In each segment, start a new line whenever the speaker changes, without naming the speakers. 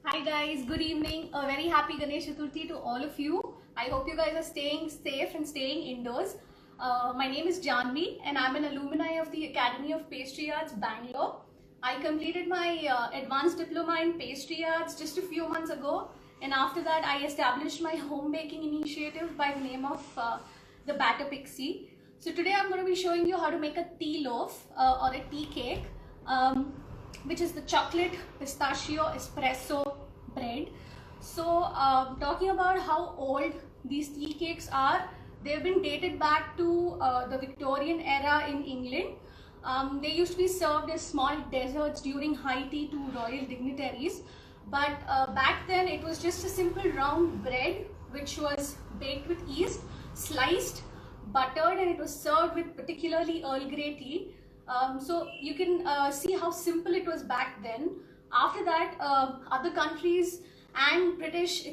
Hi guys, good evening. A very happy Ganesh Chaturthi to all of you. I hope you guys are staying safe and staying indoors. My name is Janvi and I'm an alumni of the Academy of Pastry Arts, Bangalore. I completed my advanced diploma in pastry arts just a few months ago, and after that I established my home baking initiative by the name of the Batter Pixie. So today I'm going to be showing you how to make a tea loaf or a tea cake. Which is the chocolate pistachio espresso bread. So talking about how old these tea cakes are, they've been dated back to the Victorian era in England. They used to be served as small desserts during high tea to royal dignitaries, but back then it was just a simple round bread which was baked with yeast, sliced, buttered, and it was served with particularly Earl Grey tea. So you can see how simple it was back then. After that, other countries and British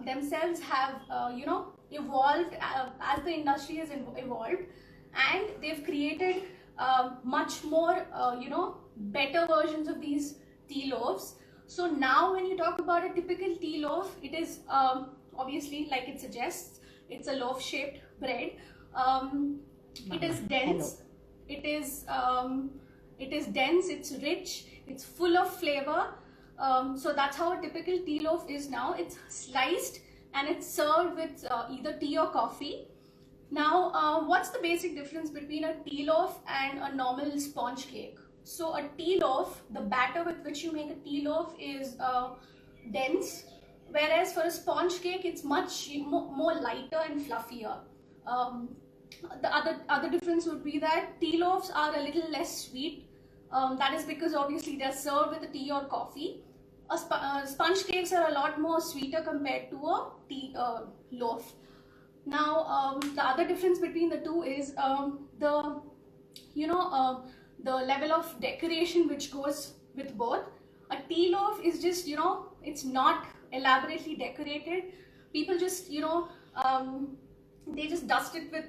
themselves have evolved as the industry has evolved, and they've created much more better versions of these tea loaves. So now when you talk about a typical tea loaf, it is obviously, like it suggests, it's a loaf shaped bread. It is dense.
Hello.
It is dense, it's rich, it's full of flavor. So that's how a typical tea loaf is now. It's sliced and it's served with either tea or coffee. Now, what's the basic difference between a tea loaf and a normal sponge cake? So a tea loaf, the batter with which you make a tea loaf is dense, whereas for a sponge cake, it's much more lighter and fluffier. The other difference would be that tea loaves are a little less sweet. That is because obviously they're served with a tea or coffee. Sponge cakes are a lot more sweeter compared to a tea loaf. Now, the other difference between the two is the level of decoration which goes with both. A tea loaf is just, it's not elaborately decorated. People just, they just dust it with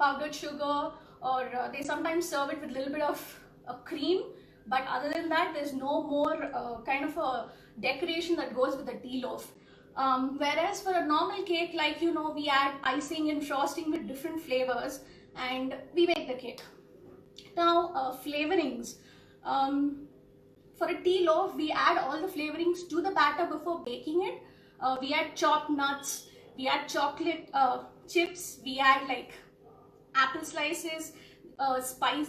powdered sugar, or they sometimes serve it with a little bit of cream. But other than that, there's no more kind of a decoration that goes with a tea loaf. Whereas for a normal cake, like we add icing and frosting with different flavors, and we make the cake. Now, flavorings. For a tea loaf, we add all the flavorings to the batter before baking it. We add chopped nuts, we add chocolate chips, we add like apple slices,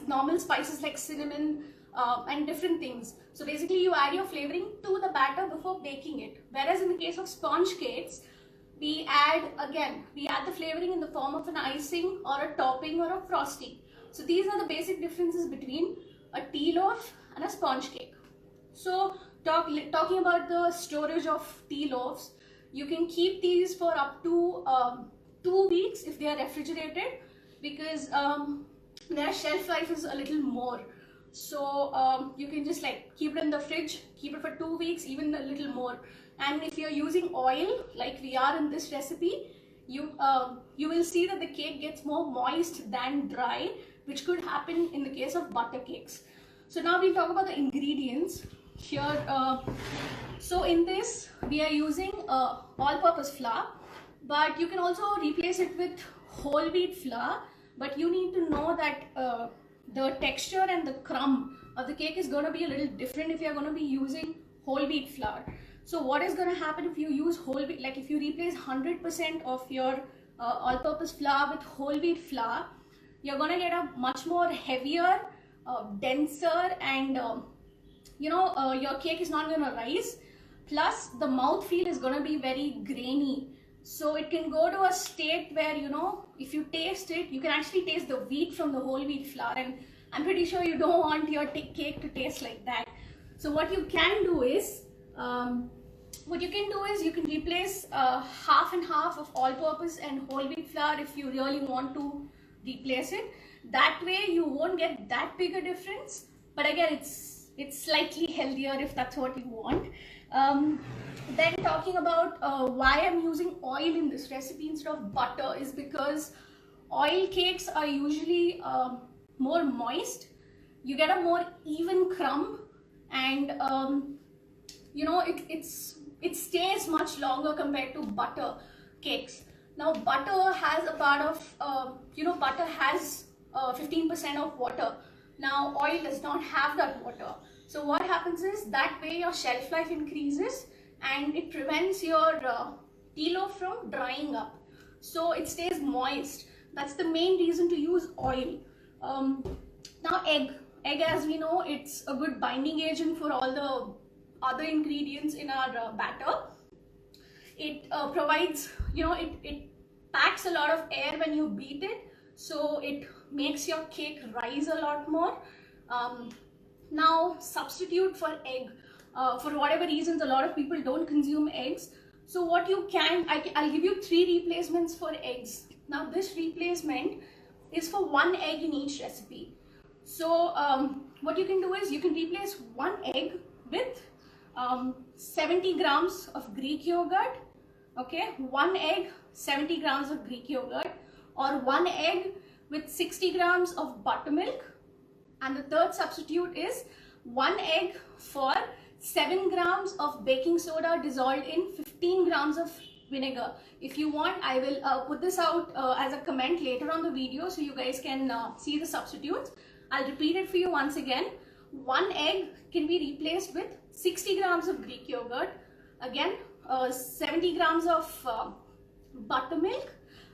normal spices like cinnamon, and different things. So basically you add your flavoring to the batter before baking it. Whereas in the case of sponge cakes, we add the flavoring in the form of an icing or a topping or a frosting. So these are the basic differences between a tea loaf and a sponge cake. So talking about the storage of tea loaves, you can keep these for up to 2 weeks if they are refrigerated, because their shelf life is a little more. So you can just keep it in the fridge, keep it for 2 weeks, even a little more. And if you're using oil like we are in this recipe, you will see that the cake gets more moist than dry, which could happen in the case of butter cakes. So now we'll talk about the ingredients here. So in this we are using all-purpose flour, but you can also replace it with whole wheat flour. But you need to know that the texture and the crumb of the cake is going to be a little different if you're going to be using whole wheat flour. So what is going to happen if you use whole wheat, like if you replace 100% of your all-purpose flour with whole wheat flour, you're going to get a much more heavier, denser, and your cake is not going to rise. Plus the mouth feel is going to be very grainy. So it can go to a state where, if you taste it, you can actually taste the wheat from the whole wheat flour, and I'm pretty sure you don't want your cake to taste like that. So what you can do is, you can replace half and half of all-purpose and whole wheat flour if you really want to replace it. That way you won't get that big a difference, but again it's slightly healthier if that's what you want. Then talking about why I'm using oil in this recipe instead of butter is because oil cakes are usually more moist. You get a more even crumb, and it stays much longer compared to butter cakes. Now butter has a part of, butter has 15% of water. Now oil does not have that water. So what happens is that way your shelf life increases and it prevents your tea loaf from drying up. So it stays moist. That's the main reason to use oil. Now egg as we know, it's a good binding agent for all the other ingredients in our batter. It provides, it packs a lot of air when you beat it, so it makes your cake rise a lot more. Now substitute for egg, for whatever reasons a lot of people don't consume eggs. So what you can, I'll give you 3 replacements for eggs. Now this replacement is for 1 egg in each recipe. So what you can do is you can replace 1 egg with 70 grams of Greek yogurt. Okay, 1 egg, 70 grams of Greek yogurt, or 1 egg with 60 grams of buttermilk. And the third substitute is 1 egg for 7 grams of baking soda dissolved in 15 grams of vinegar. If you want, I will put this out as a comment later on the video so you guys can see the substitutes. I'll repeat it for you once again. 1 egg can be replaced with 60 grams of Greek yogurt. Again, 70 grams of buttermilk.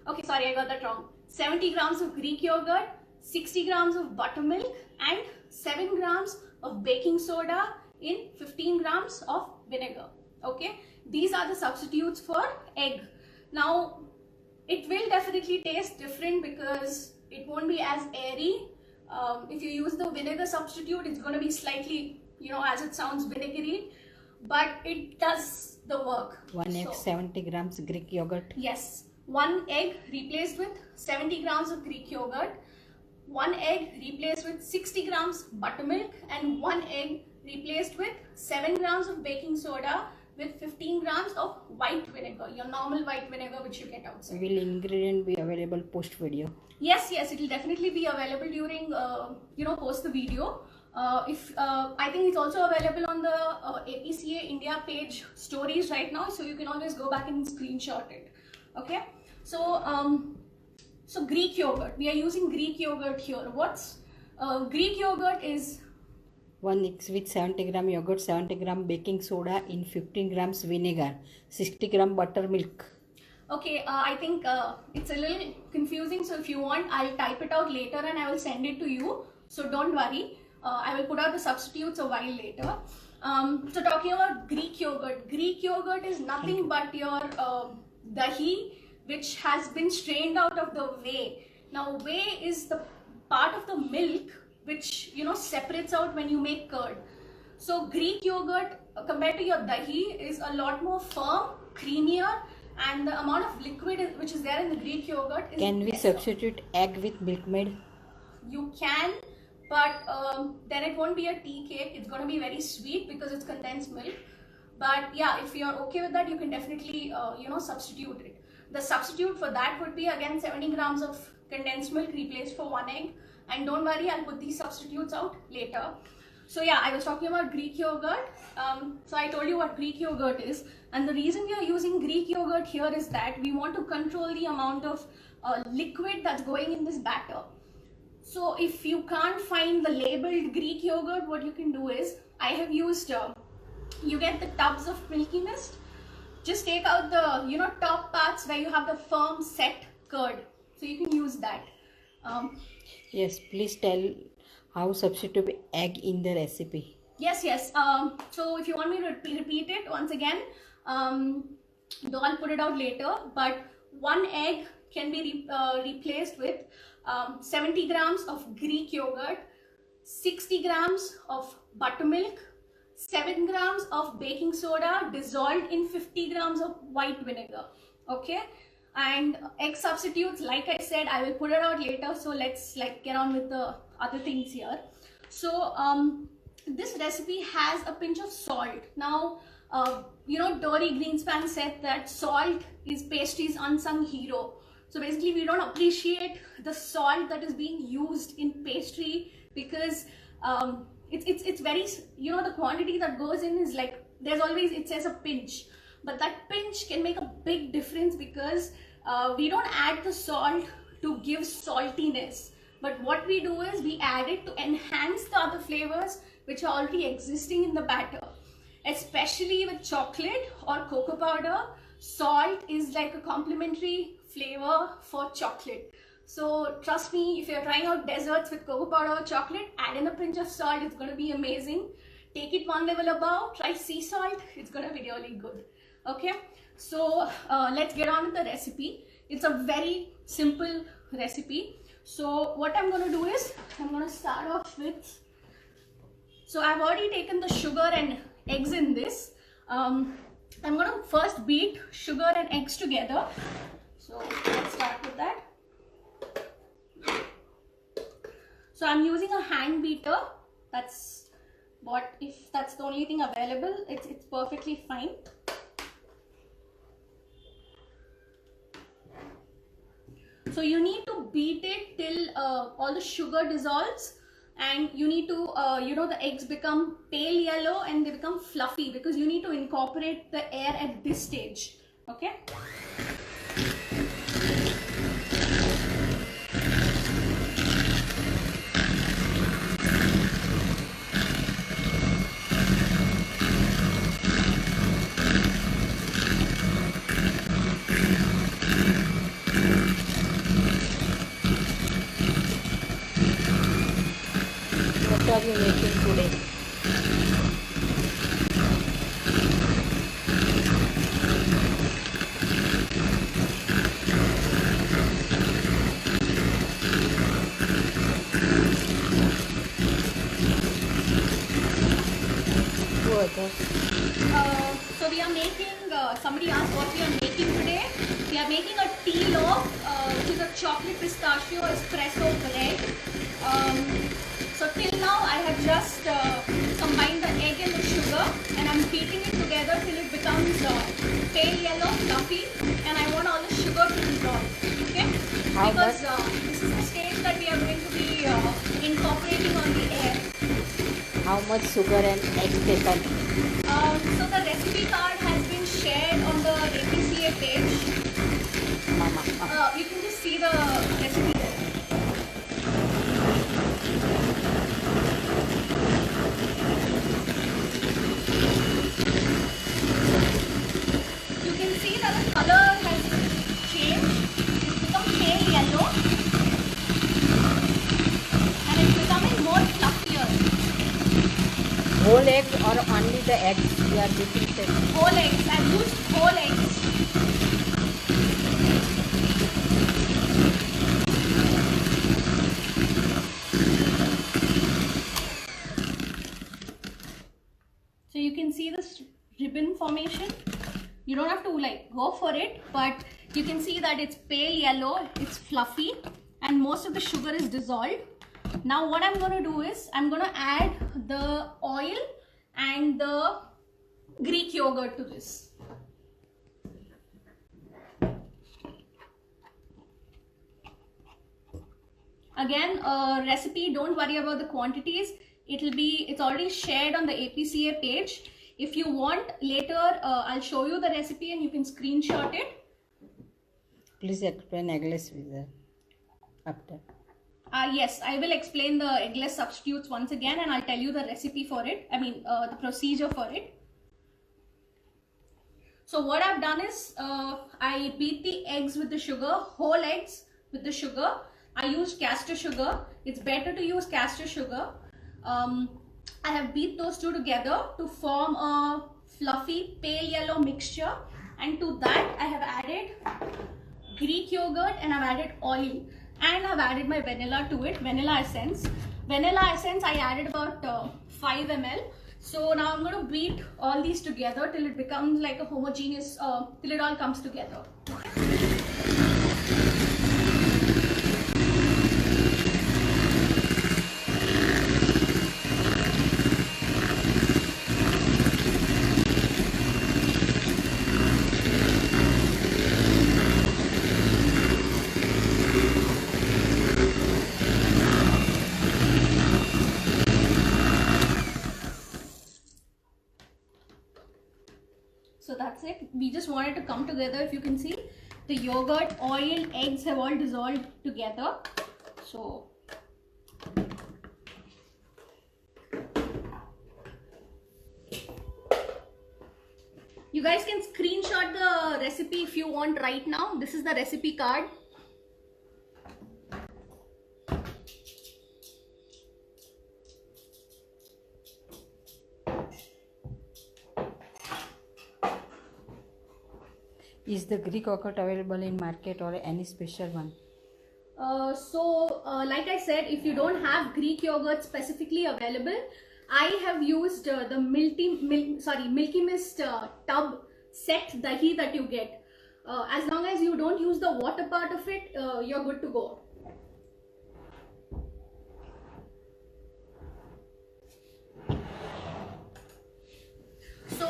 Okay, sorry, I got that wrong. 70 grams of Greek yogurt, 60 grams of buttermilk, and 7 grams of baking soda in 15 grams of vinegar. Okay, these are the substitutes for egg. Now, it will definitely taste different because it won't be as airy. If you use the vinegar substitute, it's going to be slightly, as it sounds, vinegary, but it does the work.
1 egg, 70 grams Greek yogurt.
Yes, 1 egg replaced with 70 grams of Greek yogurt, 1 egg replaced with 60 grams buttermilk, and 1 egg replaced with 7 grams of baking soda with 15 grams of white vinegar, your normal white vinegar which you get outside.
Will ingredient be available post video?
Yes, it will definitely be available during, post the video. I think it's also available on the APCA India page stories right now, so you can always go back and screenshot it. Okay, so Greek yogurt, we are using Greek yogurt here. What's Greek yogurt is
1 egg with 70 gram yogurt, 70 gram baking soda in 15 grams vinegar, 60 gram buttermilk.
Okay, I think it's a little confusing, so if you want, I'll type it out later and I will send it to you, so don't worry. I will put out the substitutes a while later. So talking about Greek yogurt is nothing but your dahi, which has been strained out of the whey. Now whey is the part of the milk which separates out when you make curd. So Greek yogurt compared to your dahi is a lot more firm, creamier, and the amount of liquid which is there in the Greek yogurt is
Can we
lesser.
substitute egg with milkmaid?
You can, but then it won't be a tea cake. It's going to be very sweet because it's condensed milk. But yeah, if you're okay with that, you can definitely substitute it. The substitute for that would be again 70 grams of condensed milk replaced for 1 egg. And don't worry, I'll put these substitutes out later. So yeah, I was talking about Greek yogurt. So I told you what Greek yogurt is. And the reason we are using Greek yogurt here is that we want to control the amount of liquid that's going in this batter. So if you can't find the labeled Greek yogurt, what you can do is, I have used, you get the tubs of Milky Mist. Just take out the, top parts where you have the firm set curd. So you can use that.
Yes, please tell how substitute egg in the recipe.
Yes. So if you want me to repeat it once again, though I'll put it out later, but 1 egg can be replaced with 70 grams of Greek yogurt, 60 grams of buttermilk, 7 grams of baking soda dissolved in 50 grams of white vinegar. Okay, and egg substitutes, like I said, I will put it out later, so let's get on with the other things here. So this recipe has a pinch of salt. Now Dory Greenspan said that salt is pastry's unsung hero. So basically we don't appreciate the salt that is being used in pastry because it's very, the quantity that goes in is like, there's always, it says a pinch. but that pinch can make a big difference because we don't add the salt to give saltiness, but what we do is we add it to enhance the other flavors which are already existing in the batter. Especially with chocolate or cocoa powder, salt is like a complementary flavor for chocolate. So trust me, if you're trying out desserts with cocoa powder or chocolate, add in a pinch of salt. It's going to be amazing. Take it one level above, try sea salt. It's going to be really good. Okay, so let's get on with the recipe. It's a very simple recipe. So what I'm going to do is, I'm going to start off with, so I've already taken the sugar and eggs in this. I'm going to first beat sugar and eggs together. So let's start with that. So I'm using a hand beater. That's what, if that's the only thing available, it's perfectly fine. So you need to beat it till all the sugar dissolves, and you need to, the eggs become pale yellow and they become fluffy, because you need to incorporate the air at this stage. Okay.
What are you making today?
So we are making, somebody asked what we are making today. We are making a tea loaf, which is a chocolate pistachio espresso bread. So till now I have just combined the egg and the sugar, and I'm beating it together till it becomes pale yellow, fluffy, and I want all the sugar to dissolve. Okay? Because this is the stage that we are going to be incorporating on the air.
How much sugar and egg taken?
So the recipe card has been shared on the APCA page.
Mama.
You can just see the recipe there. You can see that the color has changed. It's become pale yellow, and it's becoming more fluffier.
Whole eggs or only the eggs you are beating it?
Whole eggs. I've used whole eggs. So you can see this ribbon formation. You don't have to like go for it, but you can see that it's pale yellow, it's fluffy, and most of the sugar is dissolved. Now what I'm going to do is, I'm going to add the oil and the Greek yogurt to this. Again, recipe, don't worry about the quantities. It's already shared on the APCA page. If you want later, I'll show you the recipe and you can screenshot it.
Please explain eggless with after.
Yes, I will explain the eggless substitutes once again, and I'll tell you the recipe for it. I mean, the procedure for it. So what I've done is, I beat the eggs with the sugar, whole eggs with the sugar. I used castor sugar. It's better to use castor sugar. I have beat those two together to form a fluffy pale yellow mixture, and to that I have added Greek yogurt and I've added oil, and I've added my vanilla to it, vanilla essence. Vanilla essence I added about 5 ml. So now I'm going to beat all these together till it becomes like a homogeneous, till it all comes together. So that's it. together. If you can see, the yogurt, oil, eggs have all dissolved together. So you guys can screenshot the recipe if you want right now. This is the recipe card.
Is the Greek yogurt available in market or any special one?
Like I said, if you don't have Greek yogurt specifically available, I have used the Milky Mist tub set dahi that you get. As long as you don't use the water part of it, you're good to go. So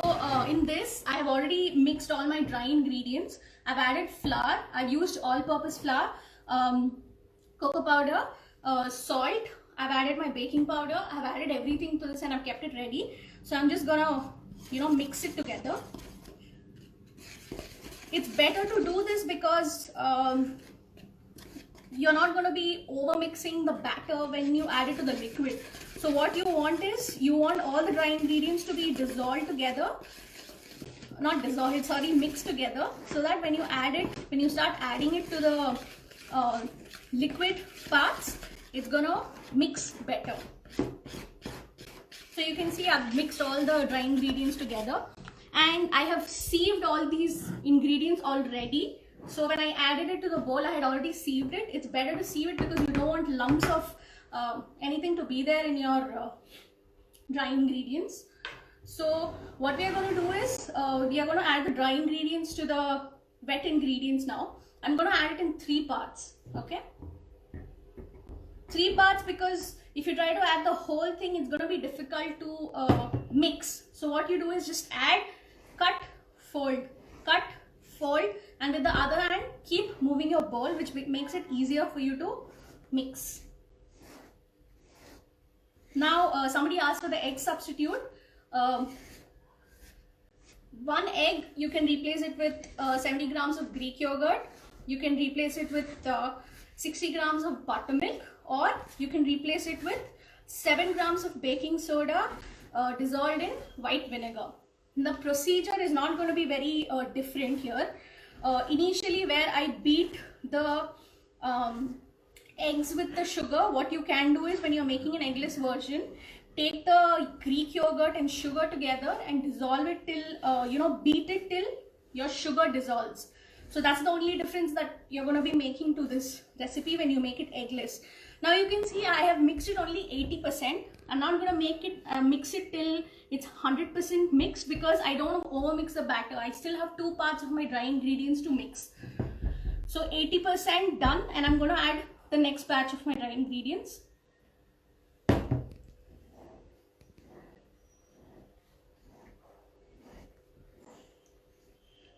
in this, I have already mixed all my dry ingredients. I've added flour. I've used all-purpose flour, cocoa powder, salt. I've added my baking powder. I've added everything to this and I've kept it ready. So I'm just gonna, mix it together. It's better to do this because you're not going to be over mixing the batter when you add it to the liquid. So what you want is, you want all the dry ingredients to be dissolved together. Not dissolved, sorry, mixed together, so that when you add it, when you start adding it to the liquid parts, it's gonna mix better. So you can see I've mixed all the dry ingredients together and I have sieved all these ingredients already. So when I added it to the bowl, I had already sieved it. It's better to sieve it because you don't want lumps of anything to be there in your dry ingredients. So what we are going to do is, we are going to add the dry ingredients to the wet ingredients now. I'm going to add it in 3 parts, okay? 3 parts because if you try to add the whole thing, it's going to be difficult to mix. So what you do is just add, cut, fold, and with the other hand, keep moving your bowl, which makes it easier for you to mix. Now, somebody asked for the egg substitute. 1 egg, you can replace it with 70 grams of Greek yogurt. You can replace it with 60 grams of buttermilk, or you can replace it with 7 grams of baking soda dissolved in white vinegar. The procedure is not going to be very different here. Initially, where I beat the eggs with the sugar, what you can do is, when you're making an eggless version, take the Greek yogurt and sugar together and dissolve it till, beat it till your sugar dissolves. So that's the only difference that you're going to be making to this recipe when you make it eggless. Now you can see I have mixed it only 80%. I'm not going to make it mix it till it's 100% mixed because I don't want to over mix the batter. I still have 2 parts of my dry ingredients to mix. So 80% done, and I'm going to add the next batch of my dry ingredients.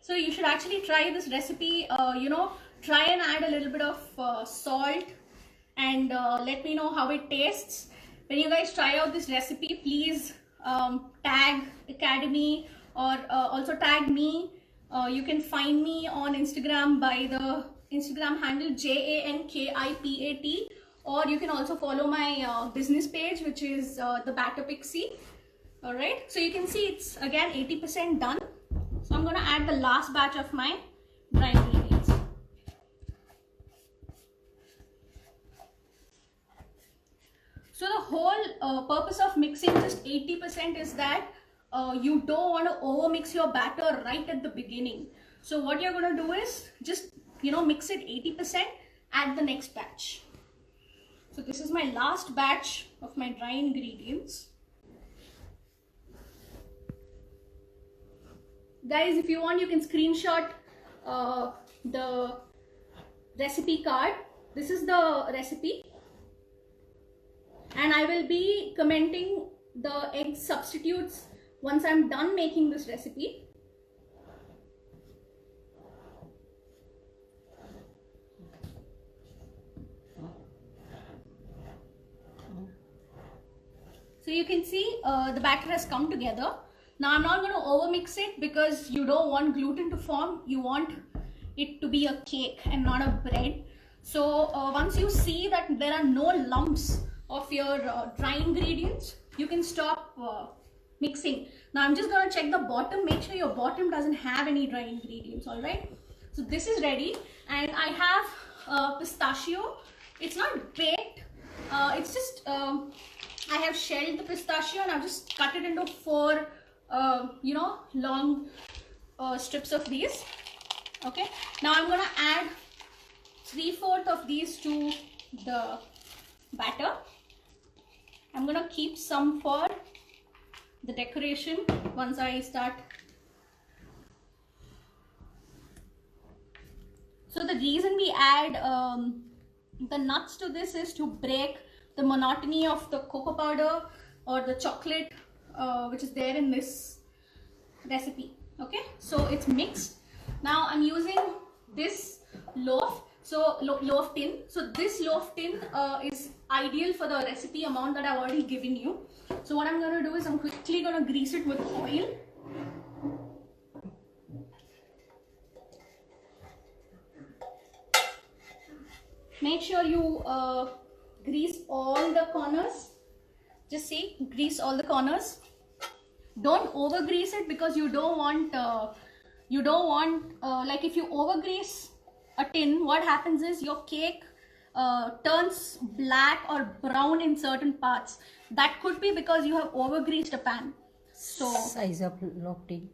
So you should actually try this recipe, try and add a little bit of salt and let me know how it tastes. When you guys try out this recipe, please tag Academy or also tag me. You can find me on Instagram by the Instagram handle JANKIPAT, or you can also follow my business page, which is the Batter Pixie. Alright, so you can see it's again 80% done. So I'm going to add the last batch of my dry ingredients. So the whole purpose of mixing just 80% is that you don't want to over mix your batter right at the beginning. So what you're going to do is just, mix it 80% at the next batch. So this is my last batch of my dry ingredients. Guys, if you want, you can screenshot the recipe card. This is the recipe, and I will be commenting the egg substitutes once I'm done making this recipe. So you can see the batter has come together. Now I'm not going to overmix it because you don't want gluten to form. You want it to be a cake and not a bread. So once you see that there are no lumps of your dry ingredients, you can stop mixing. Now I'm just going to check the bottom. Make sure your bottom doesn't have any dry ingredients. All right. So this is ready, and I have pistachio. It's not baked. It's just I have shelled the pistachio and I've just cut it into 4 long strips of these. Okay, now I'm gonna add 3/4 of these to the batter. I'm gonna keep some for the decoration once I start. So the reason we add the nuts to this is to break the monotony of the cocoa powder or the chocolate which is there in this recipe. Okay, so it's mixed. Now I'm using this loaf, so loaf tin. So this loaf tin is ideal for the recipe amount that I've already given you. So what I'm going to do is I'm quickly going to grease it with oil. Make sure you grease all the corners. Just see, grease all the corners. Don't over grease it because you don't want like if you over grease a tin, what happens is your cake turns black or brown in certain parts. That could be because you have over greased a pan. So
Size of loaf tin.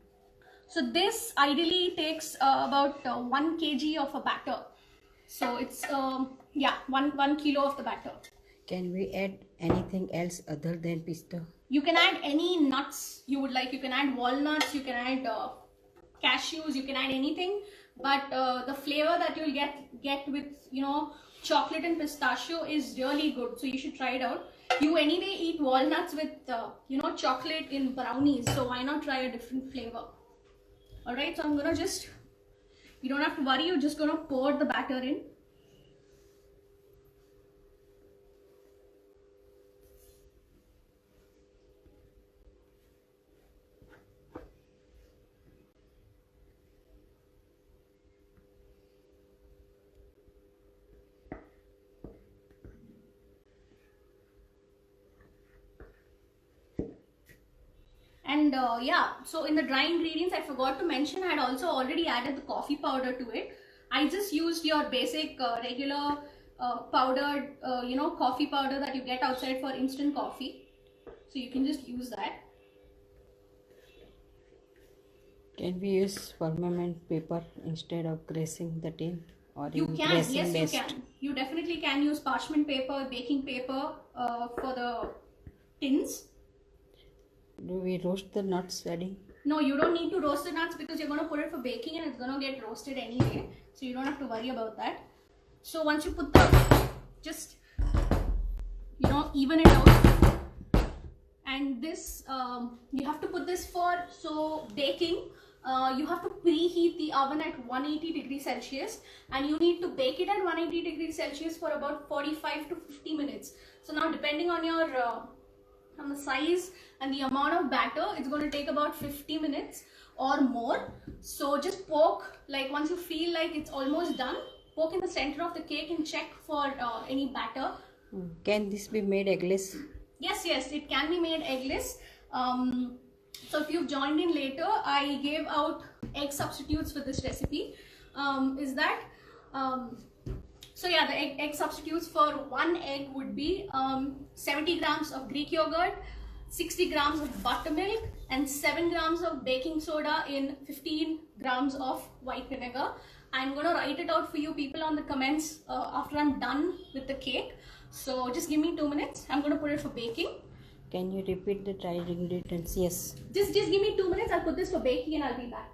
so this ideally takes about 1 kg of a batter. So it's yeah, 1 kilo of the batter.
Can we add anything else other than pista?
You can add any nuts you would like. You can add walnuts, you can add cashews, you can add anything. But the flavor that you'll get with, you know, chocolate and pistachio is really good. So you should try it out. You anyway eat walnuts with, you know, chocolate in brownies. So why not try a different flavor? Alright, so I'm gonna just, you don't have to worry, you're just gonna pour the batter in. And yeah, so in the dry ingredients, I forgot to mention, I had also already added the coffee powder to it. I just used your basic regular powdered, you know, coffee powder that you get outside for instant coffee. So you can just use that.
Can we use permanent paper instead of greasing the tin? Or
You
in
can,
greasing
yes,
based?
you can. You definitely can use parchment paper, baking paper for the tins.
Do we roast the nuts, Daddy?
No, you don't need to roast the nuts because you're going to put it for baking and it's going to get roasted anyway. So you don't have to worry about that. So once you put the, just, you know, even it out. And this, you have to put this for, so baking, you have to preheat the oven at 180 degrees Celsius and you need to bake it at 180 degrees Celsius for about 45 to 50 minutes. So now depending on your, on the size and the amount of batter, it's going to take about 50 minutes or more. So just poke, like once you feel like it's almost done, poke in the center of the cake and check for any batter.
Can this be made eggless?
Yes, yes, it can be made eggless. So if you've joined in later, I gave out egg substitutes for this recipe. So yeah, the egg substitutes for 1 egg would be 70 grams of Greek yogurt, 60 grams of buttermilk, and 7 grams of baking soda in 15 grams of white vinegar. I'm going to write it out for you people on the comments after I'm done with the cake. So just give me 2 minutes. I'm going to put it for baking.
Can you repeat the dry ingredients? Yes.
Just give me 2 minutes. I'll put this for baking and I'll be back.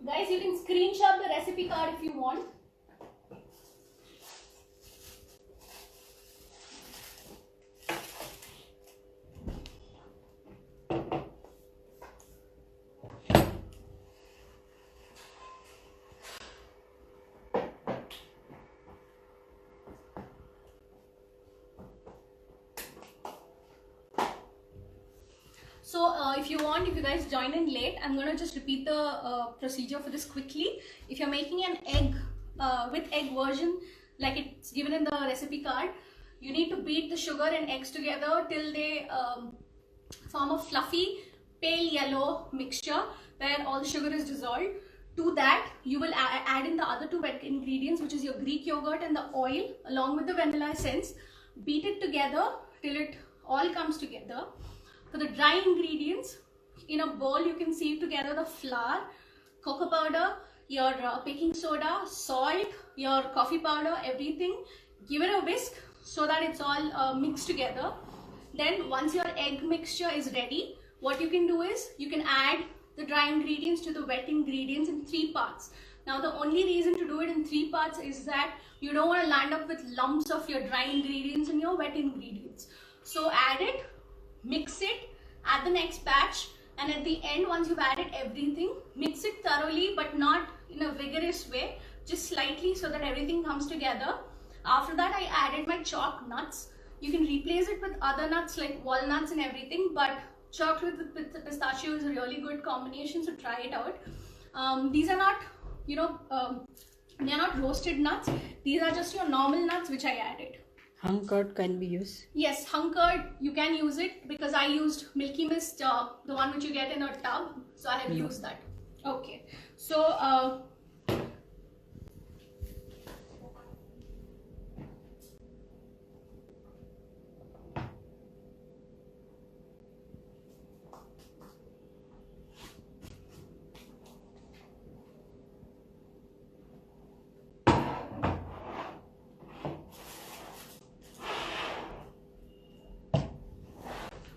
Guys, you can screenshot the recipe card if you want. So if you guys join in late, I'm gonna just repeat the procedure for this quickly. If you're making an egg with egg version, like it's given in the recipe card, you need to beat the sugar and eggs together till they form a fluffy pale yellow mixture where all the sugar is dissolved. To that, you will add in the other two wet ingredients, which is your Greek yogurt and the oil along with the vanilla essence. Beat it together till it all comes together. For the dry ingredients, in a bowl you can sieve together the flour, cocoa powder, your baking soda, salt, your coffee powder, everything. Give it a whisk so that it's all mixed together. Then once your egg mixture is ready, what you can do is you can add the dry ingredients to the wet ingredients in 3 parts. Now the only reason to do it in 3 parts is that you don't want to land up with lumps of your dry ingredients and your wet ingredients. So add it, mix it, add the next batch, and at the end, once you've added everything, mix it thoroughly but not in a vigorous way, just slightly so that everything comes together. After that, I added my chalk nuts. You can replace it with other nuts like walnuts and everything, but chocolate with pistachio is a really good combination, so try it out. These are not, they are not roasted nuts. These are just your normal nuts which I added.
Hung curd can be used.
Yes, hung curd, you can use it because I used Milky Mist, the one which you get in a tub. So I have used that. Okay. So,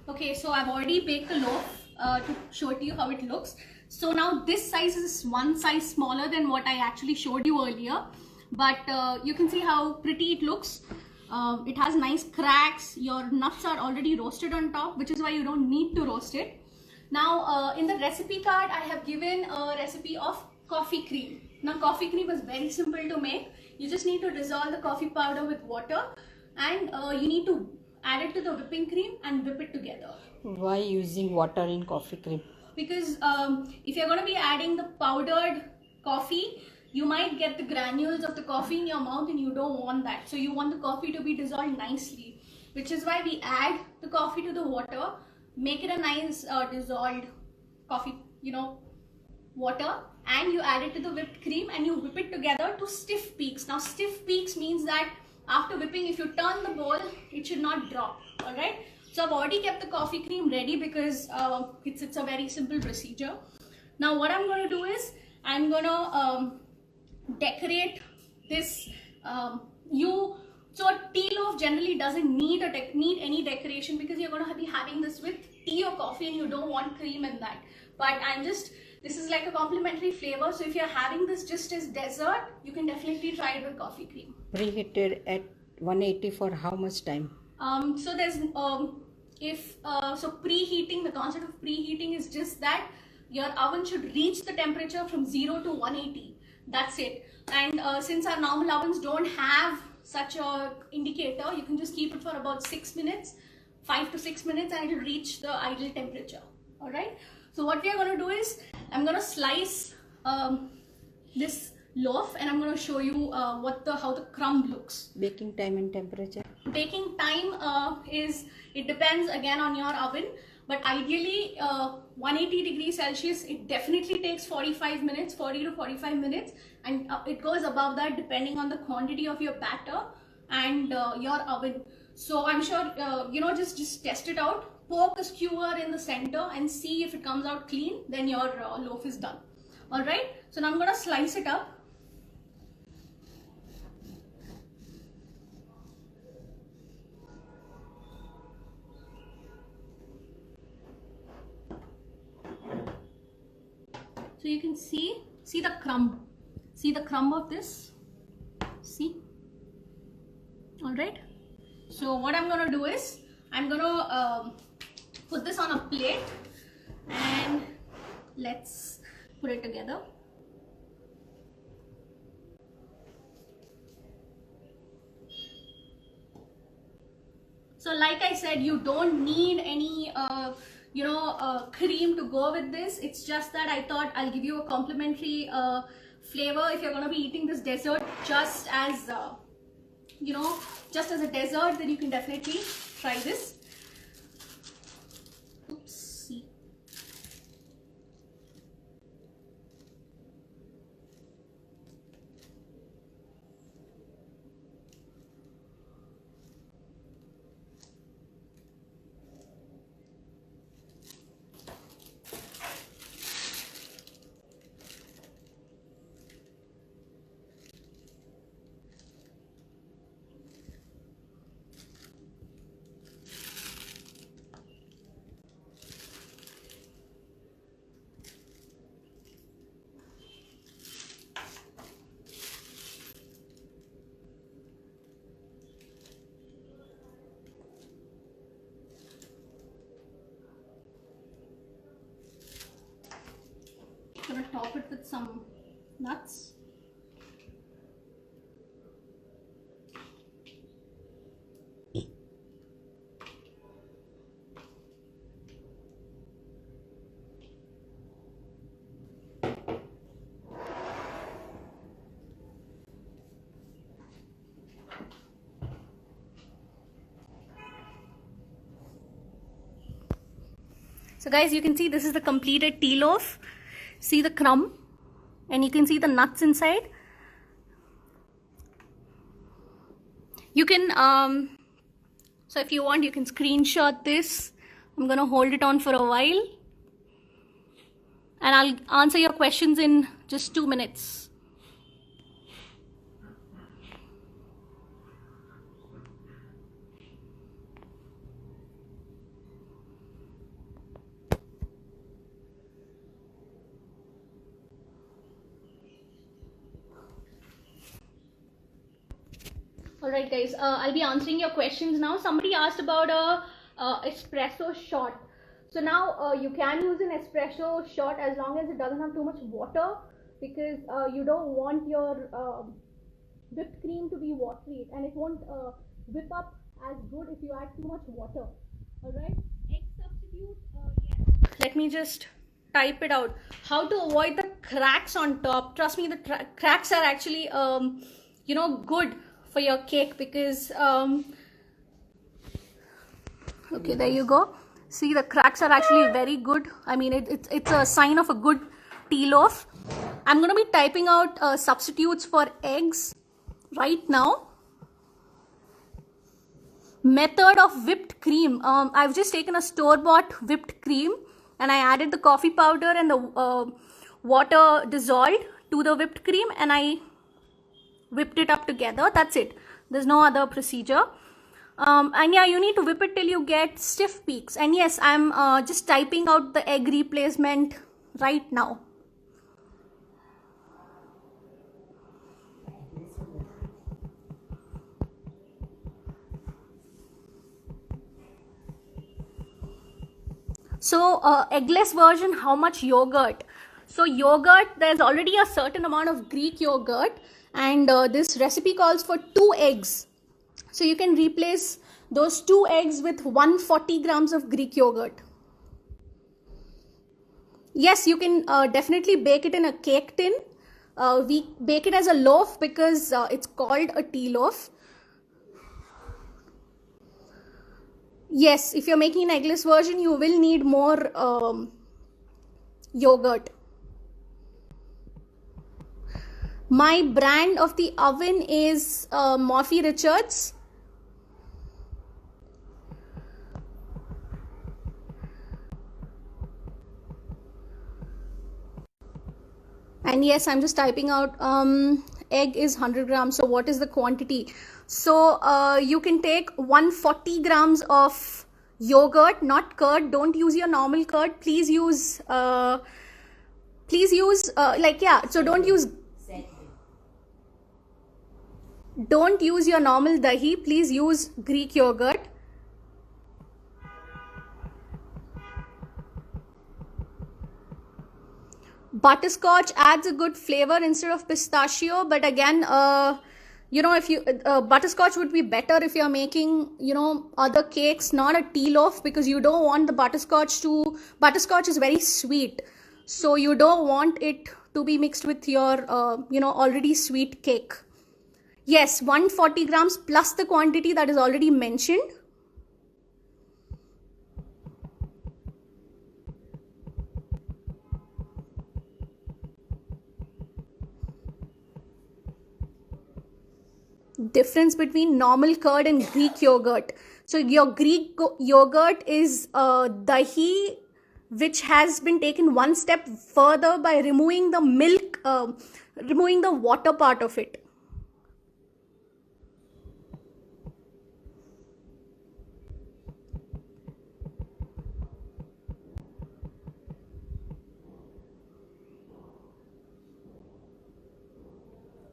okay, so I've already baked the loaf to show it to you how it looks. So now this size is one size smaller than what I actually showed you earlier. But you can see how pretty it looks. It has nice cracks. Your nuts are already roasted on top, which is why you don't need to roast it. Now in the recipe card, I have given a recipe of coffee cream. Now coffee cream is very simple to make. You just need to dissolve the coffee powder with water, and you need to add it to the whipping cream and whip it together.
Why using water in coffee cream?
Because if you're going to be adding the powdered coffee, you might get the granules of the coffee in your mouth and you don't want that. So you want the coffee to be dissolved nicely, which is why we add the coffee to the water, make it a nice dissolved coffee, water, and you add it to the whipped cream and you whip it together to stiff peaks. Now stiff peaks means that after whipping, if you turn the bowl, it should not drop. All right. So I've already kept the coffee cream ready because it's a very simple procedure. Now what I'm going to do is I'm going to decorate this. So a tea loaf generally doesn't need any decoration because you're going to be having this with tea or coffee and you don't want cream in that. But this is like a complimentary flavor. So if you're having this just as dessert, you can definitely try it with coffee cream.
Preheated at 180 for how much time?
So there's preheating, the concept of preheating is just that your oven should reach the temperature from 0 to 180. That's it. And since our normal ovens don't have such a indicator, you can just keep it for about 6 minutes, 5 to 6 minutes, and it will reach the ideal temperature. All right. So what we are going to do is I'm going to slice this loaf and I'm going to show you how the crumb looks.
Baking time and temperature?
Baking time it depends again on your oven, but ideally 180 degrees Celsius, it definitely takes 40 to 45 minutes, and it goes above that depending on the quantity of your batter and your oven. So I'm sure just test it out. Poke a skewer in the center and see if it comes out clean, then your loaf is done. All right. So now I'm going to slice it up. So you can see the crumb. See the crumb of this? See? All right. So what I'm going to do is I'm going to put this on a plate and let's put it together. So like I said, you don't need any cream to go with this. It's just that I thought I'll give you a complimentary flavor if you're going to be eating this dessert just as just as a dessert. Then you can definitely try this. Oopsie. Gonna top it with some nuts. So guys, you can see this is the completed tea loaf. See the crumb, and you can see the nuts inside. You can so if you want, you can screenshot this. I'm gonna hold it on for a while and I'll answer your questions in just 2 minutes. Alright guys, I'll be answering your questions now. Somebody asked about a espresso shot. So now you can use an espresso shot as long as it doesn't have too much water, because you don't want your whipped cream to be watery, and it won't whip up as good if you add too much water. Alright, egg substitute, yes. Let me just type it out. How to avoid the cracks on top. Trust me, the cracks are actually good for your cake, because okay, there you go. See, the cracks are actually very good. I mean, it's a sign of a good tea loaf. I'm going to be typing out substitutes for eggs right now. Method of whipped cream. I've just taken a store-bought whipped cream and I added the coffee powder and the water dissolved to the whipped cream, and I whipped it up together. That's it. There's no other procedure. And yeah, you need to whip it till you get stiff peaks. And yes, I'm just typing out the egg replacement right now. So eggless version, how much yogurt? So yogurt, there's already a certain amount of Greek yogurt, and this recipe calls for 2 eggs. So you can replace those 2 eggs with 140 grams of Greek yogurt. Yes, you can definitely bake it in a cake tin. We bake it as a loaf because it's called a tea loaf. Yes, if you're making an eggless version, you will need more yogurt. My brand of the oven is Morphy Richards. And yes, I'm just typing out egg is 100 grams. So what is the quantity? So you can take 140 grams of yogurt, not curd. Don't use your normal curd. Please use so don't use your normal dahi. Please use Greek yogurt. Butterscotch adds a good flavor instead of pistachio, but again, if you butterscotch would be better if you're making other cakes, not a tea loaf, because you don't want the butterscotch is very sweet, so you don't want it to be mixed with your already sweet cake. Yes, 140 grams plus the quantity that is already mentioned. Difference between normal curd and Greek yogurt. So your Greek yogurt is dahi, which has been taken one step further by removing the milk, removing the water part of it.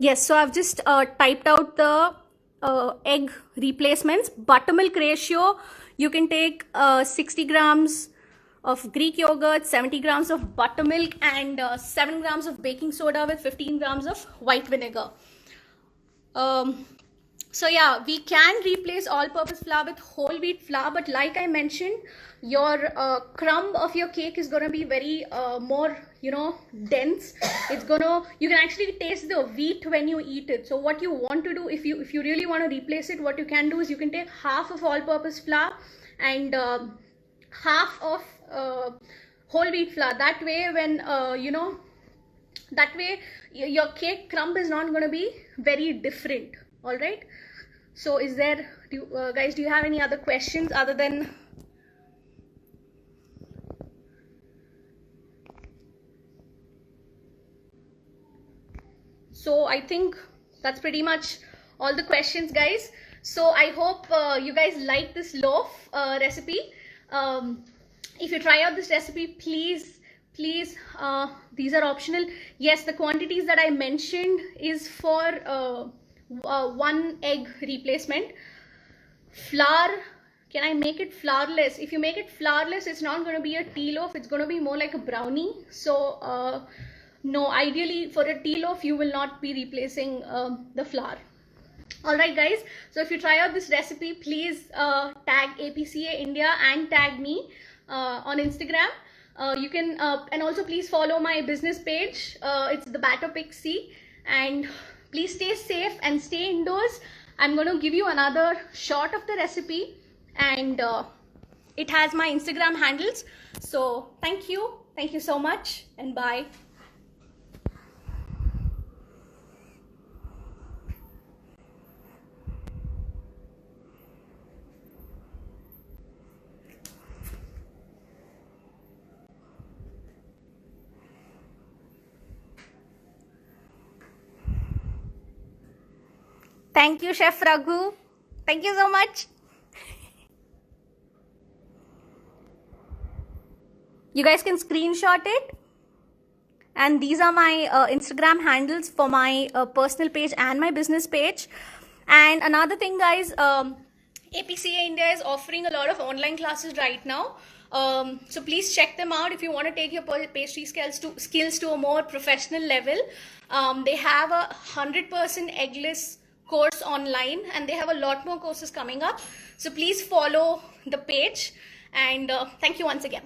Yes, so I've just typed out the egg replacements. Buttermilk ratio, you can take 60 grams of Greek yogurt, 70 grams of buttermilk, and 7 grams of baking soda with 15 grams of white vinegar. So yeah, we can replace all-purpose flour with whole wheat flour, but like I mentioned, your crumb of your cake is going to be very more dense. You can actually taste the wheat when you eat it. So what you want to do, if you really want to replace it, what you can do is you can take half of all-purpose flour and half of whole wheat flour. That way, when that way your cake crumb is not going to be very different. All right, so guys, do you have any other questions other than so I think that's pretty much all the questions, guys. So I hope you guys like this loaf recipe. If you try out this recipe, please these are optional. Yes, the quantities that I mentioned is for 1 egg replacement. Flour, can I make it flourless? If you make it flourless, it's not going to be a tea loaf, it's going to be more like a brownie. So no, ideally for a tea loaf you will not be replacing the flour. Alright guys, so if you try out this recipe, please tag APCA India and tag me on Instagram. You can and also please follow my business page. It's the Batter Pixie, and please stay safe and stay indoors. I'm going to give you another shot of the recipe, and it has my Instagram handles. So thank you so much, and bye. Thank you, Chef Raghu. Thank you so much. You guys can screenshot it. And these are my Instagram handles for my personal page and my business page. And another thing, guys, APCA India is offering a lot of online classes right now. So please check them out if you want to take your pastry skills to a more professional level. They have a 100% eggless course online, and they have a lot more courses coming up. So please follow the page, and thank you once again.